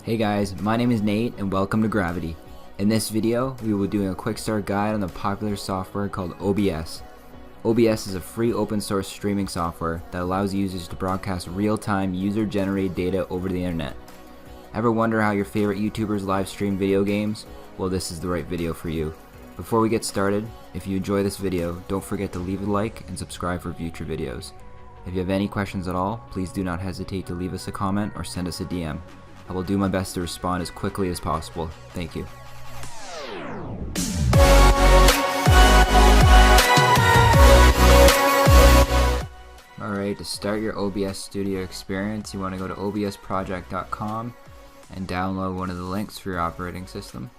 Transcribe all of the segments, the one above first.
Hey guys, my name is Nate and welcome to Gravity. In this video, we will be doing a quick start guide on the popular software called OBS. OBS is a free open source streaming software that allows users to broadcast real-time user-generated data over the internet. Ever wonder how your favorite YouTubers live stream video games? Well, this is the right video for you. Before we get started, if you enjoy this video, don't forget to leave a like and subscribe for future videos. If you have any questions at all, please do not hesitate to leave us a comment or send us a DM. I will do my best to respond as quickly as possible. Thank you. Alright, to start your OBS Studio experience, you want to go to obsproject.com and download one of the links for your operating system.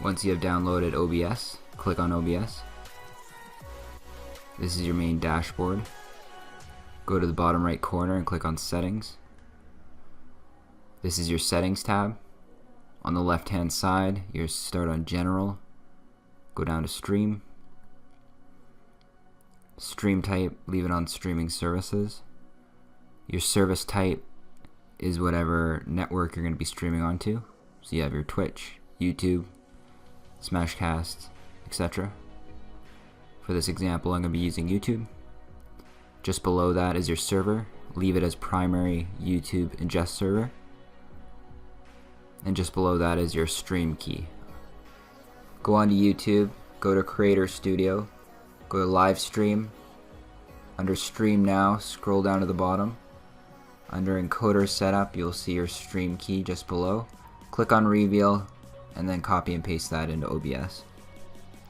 Once you have downloaded OBS, click on OBS. This is your main dashboard. Go to the bottom right corner and click on Settings. This is your Settings tab. On the left hand side, you start on General. Go down to Stream. Stream type, leave it on Streaming Services. Your service type is whatever network you're going to be streaming onto. So you have your Twitch, YouTube, Smashcast, etc. For this example, I'm going to be using YouTube. Just below that is your server. Leave it as primary YouTube ingest server. And just below that is your stream key. Go on to YouTube, go to Creator Studio, go to Livestream. Under Stream Now, scroll down to the bottom. Under Encoder Setup, you'll see your stream key just below. Click on Reveal and then copy and paste that into OBS.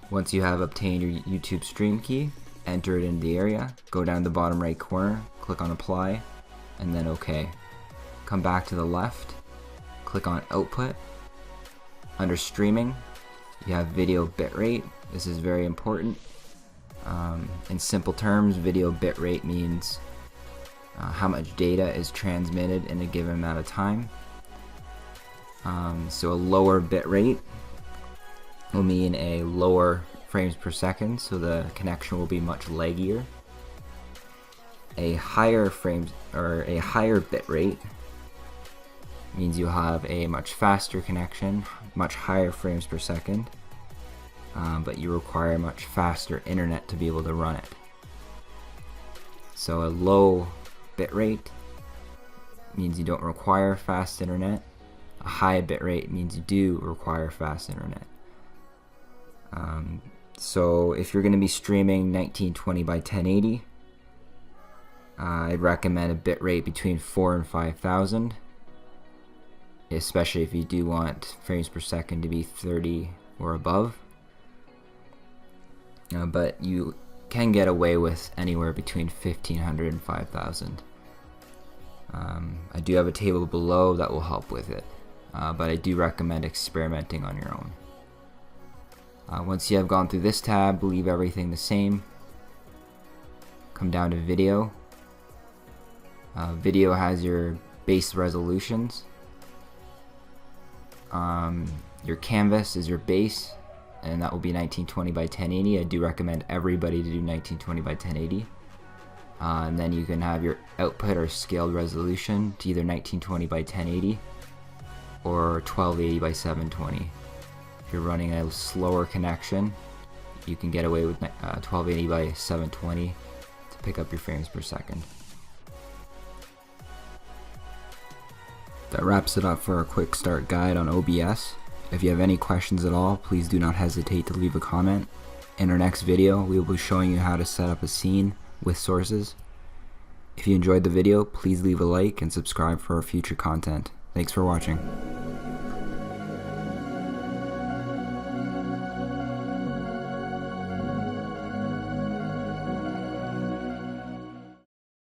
Once you have obtained your YouTube stream key, enter it in the area, go down the bottom right corner, click on Apply, and then OK. Come back to the left, click on Output. Under Streaming, you have Video Bitrate. This is very important. In simple terms, video bitrate means how much data is transmitted in a given amount of time. So a lower bitrate will mean a lower frames per second, so the connection will be much laggier. A higher bit rate means you'll have a much faster connection, much higher frames per second, but you require much faster internet to be able to run it. So a low bit rate means you don't require fast internet. A high bit rate means you do require fast internet. So if you're going to be streaming 1920 by 1080, I'd recommend a bitrate between 4 and 5,000, especially if you do want frames per second to be 30 or above. But you can get away with anywhere between 1500 and 5000. I do have a table below that will help with it, but I do recommend experimenting on your own. Once you have gone through this tab, leave everything the same. Come down to Video. Video has your base resolutions. Your canvas is your base, and that will be 1920 by 1080. I do recommend everybody to do 1920 by 1080. And then you can have your output or scaled resolution to either 1920 by 1080 or 1280 by 720. If you're running a slower connection, you can get away with 1280 by 720 to pick up your frames per second. That wraps it up for a quick start guide on OBS. If you have any questions at all, please do not hesitate to leave a comment. In our next video, we will be showing you how to set up a scene with sources. If you enjoyed the video, please leave a like and subscribe for our future content. Thanks for watching.